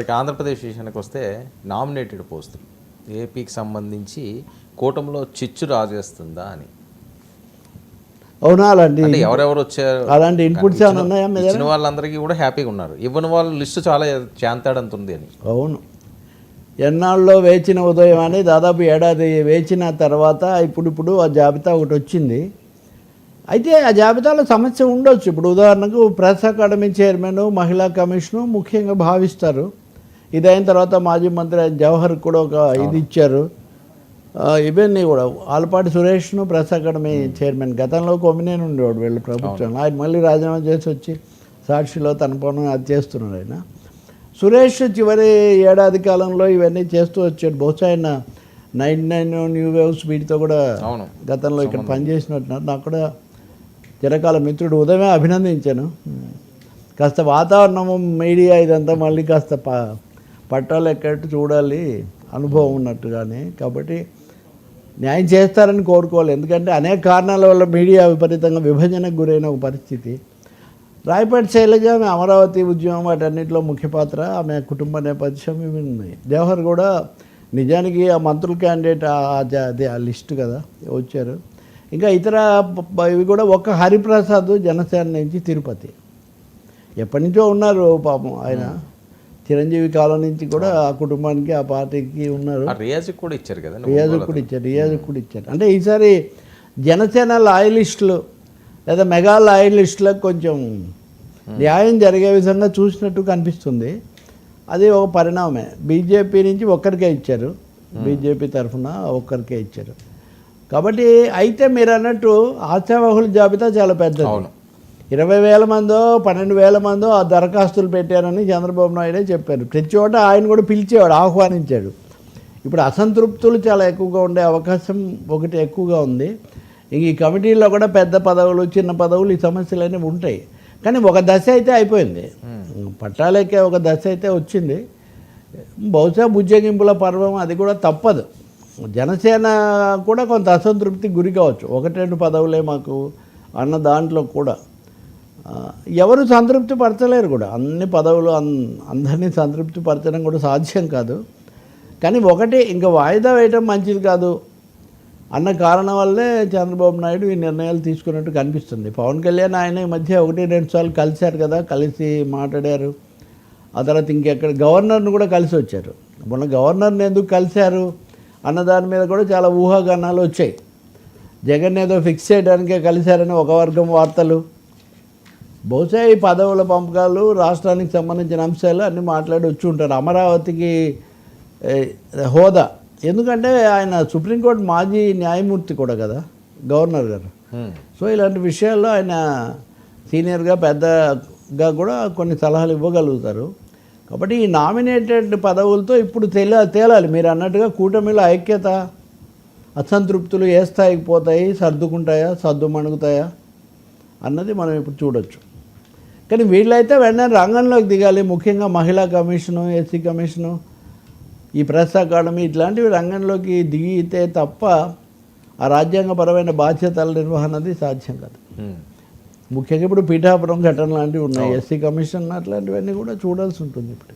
ఇక ఆంధ్రప్రదేశ్ విషయానికి వస్తే నామినేటెడ్ పోస్టులు ఏపీకి సంబంధించి కూటమిలో చిచ్చు రాజేస్తుందా అని. అవునా? అలాంటి అంటే ఎవరెవరు వచ్చారు, అలాంటి ఇన్పుట్స్ ఏమైనా ఉన్నాయా? ఇచ్చిన వాళ్ళందరికీ కూడా హ్యాపీగా ఉన్నారు, ఇవ్వని వాళ్ళ లిస్టు చాలా చాంతాడంతుంది అని. అవును, ఎన్నాళ్ళలో వేచిన ఉదయం అని దాదాపు ఏడాది వేచిన తర్వాత ఇప్పుడు ఆ జాబితా ఒకటి వచ్చింది. అయితే ఆ జాబితాలో సమస్య ఉండొచ్చు. ఇప్పుడు ఉదాహరణకు ప్రెస్ అకాడమీ చైర్మన్, మహిళా కమిషను ముఖ్యంగా భావిస్తారు. ఇదైన తర్వాత మాజీ మంత్రి జవహర్ కూడా ఒక ఇది ఇచ్చారు. ఇవన్నీ కూడా ఆలపాటి సురేష్ను ప్రెస్ అకాడమీ చైర్మన్, గతంలో కొమ్మినేని ఉండేవాడు వీళ్ళ ప్రభుత్వంలో. ఆయన మళ్ళీ రాజీనామా చేసి వచ్చి సాక్షిలో తన పనులు అది చేస్తున్నాడు. ఆయన సురేష్ చివరి ఏడాది కాలంలో ఇవన్నీ చేస్తూ వచ్చాడు. బహుశా ఆయన 99 న్యూ వేవ్స్ వీటితో కూడా గతంలో ఇక్కడ పనిచేసినట్టున్నారు. నాకు కూడా చిరకాల మిత్రుడు ఉదయమే అభినందించాను. కాస్త వాతావరణము, మీడియా ఇదంతా మళ్ళీ కాస్త పట్టాలు ఎక్కట్టు చూడాలి, అనుభవం ఉన్నట్టుగానే. కాబట్టి న్యాయం చేస్తారని కోరుకోవాలి. ఎందుకంటే అనేక కారణాల వల్ల మీడియా విపరీతంగా విభజనకు గురైన ఒక పరిస్థితి. రాయపాటి శైలజ, ఆమె అమరావతి ఉద్యమం వాటన్నిటిలో ముఖ్య పాత్ర, ఆమె కుటుంబ నేపథ్యం ఇవి ఉన్నాయి. జవహర్ కూడా నిజానికి ఆ మంత్రుల క్యాండిడేట్ అదే ఆ లిస్టు కదా వచ్చారు. ఇంకా ఇతర ఇవి కూడా ఒక హరిప్రసాద్ జనసేన నుంచి తిరుపతి ఎప్పటి నుంచో ఉన్నారు పాపం. ఆయన చిరంజీవి కాలం నుంచి కూడా ఆ కుటుంబానికి ఆ పార్టీకి ఉన్నారు. రియాజ్కి కూడా ఇచ్చారు కదా, రియాజ్కి కూడా ఇచ్చారు. అంటే ఈసారి జనసేన లాయలిస్టులు లేదా మెగా లాయలిస్టులకు కొంచెం న్యాయం జరిగే విధంగా చూసినట్టు కనిపిస్తుంది. అది ఒక పరిణామమే. బీజేపీ నుంచి ఒక్కరికే ఇచ్చారు, బీజేపీ తరఫున ఒక్కరికే ఇచ్చారు. కాబట్టి అయితే మీరు అన్నట్టు ఆశావహుల జాబితా చాలా పెద్దది. 20,000 మందో 12,000 మందో ఆ దరఖాస్తులు పెట్టారని చంద్రబాబు నాయుడే చెప్పారు. ప్రతి చోట ఆయన కూడా పిలిచేవాడు, ఆహ్వానించాడు. ఇప్పుడు అసంతృప్తులు చాలా ఎక్కువగా ఉండే అవకాశం ఒకటి ఎక్కువగా ఉంది. ఇంక ఈ కమిటీల్లో కూడా పెద్ద పదవులు, చిన్న పదవులు, ఈ సమస్యలు అనేవి ఉంటాయి. కానీ ఒక దశ అయితే అయిపోయింది, పట్టాలెక్కే ఒక దశ అయితే వచ్చింది. బహుశా బుజ్జగింపుల పర్వం అది కూడా తప్పదు. జనసేన కూడా కొంత అసంతృప్తికి గురి కావచ్చు. 1-2 పదవులే మాకు అన్న దాంట్లో కూడా ఎవరు సంతృప్తి పరచలేరు కూడా. అన్ని పదవులు అందరినీ సంతృప్తి పరచడం కూడా సాధ్యం కాదు. కానీ ఒకటి ఇంకా వాయిదా వేయటం మంచిది కాదు అన్న కారణం వల్లే చంద్రబాబు నాయుడు ఈ నిర్ణయాలు తీసుకున్నట్టు కనిపిస్తుంది. పవన్ కళ్యాణ్ ఆయన ఈ మధ్య 1-2 సార్లు కలిశారు కదా, కలిసి మాట్లాడారు. ఆ తర్వాత ఇంకెక్కడ గవర్నర్ను కూడా కలిసి వచ్చారు. మొన్న గవర్నర్ని ఎందుకు కలిశారు అన్న దాని మీద కూడా చాలా ఊహాగానాలు వచ్చాయి. జగన్ ఏదో ఫిక్స్ చేయడానికే కలిశారని ఒక వర్గం వార్తలు. బహుశా ఈ పదవుల పంపకాలు, రాష్ట్రానికి సంబంధించిన అంశాలు అన్నీ మాట్లాడి వచ్చి ఉంటారు. అమరావతికి హోదా, ఎందుకంటే ఆయన సుప్రీంకోర్టు మాజీ న్యాయమూర్తి కూడా కదా గవర్నర్ గారు. సో ఇలాంటి విషయాల్లో ఆయన సీనియర్గా పెద్దగా కూడా కొన్ని సలహాలు ఇవ్వగలుగుతారు. కాబట్టి ఈ నామినేటెడ్ పదవులతో ఇప్పుడు తేలాలి. మీరు అన్నట్టుగా కూటమిలో ఐక్యత, అసంతృప్తులు ఏ స్థాయికి పోతాయి, సర్దుకుంటాయా, సర్దుమణుగుతాయా అన్నది మనం ఇప్పుడు చూడొచ్చు. కానీ వీళ్ళైతే వెంటనే రంగంలోకి దిగాలి. ముఖ్యంగా మహిళా కమిషను, ఎస్సీ కమిషను, ఈ ప్రెస్ అకాడమీ ఇట్లాంటివి రంగంలోకి దిగితే తప్ప ఆ రాజ్యాంగపరమైన బాధ్యతల నిర్వహణది సాధ్యం కాదు. ముఖ్యంగా ఇప్పుడు పీఠాపురం ఘటన లాంటివి ఉన్నాయి, ఎస్సీ కమిషన్ అట్లాంటివన్నీ కూడా చూడాల్సి ఉంటుంది. ఇప్పుడు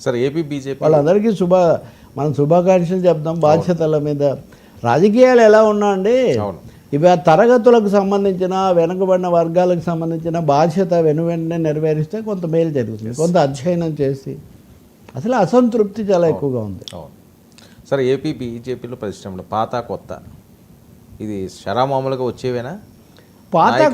సరే, ఏపీ బీజేపీ వాళ్ళందరికీ మనం శుభాకాంక్షలు చెప్దాం. బాధ్యతల మీద రాజకీయాలు ఎలా ఉన్నా అండి, ఇవి ఆ తరగతులకు సంబంధించిన, వెనుకబడిన వర్గాలకు సంబంధించిన బాధ్యత వెంటనే నెరవేరిస్తే కొంత మేలు జరుగుతుంది. కొంత అధ్యయనం చేసి అసలు అసంతృప్తి చాలా ఎక్కువగా ఉంది. సరే, ఏపీ బీజేపీలో పరిశ్రమలు పాత కొత్త ఇది షరామామూలుగా వచ్చేవేనా? పాత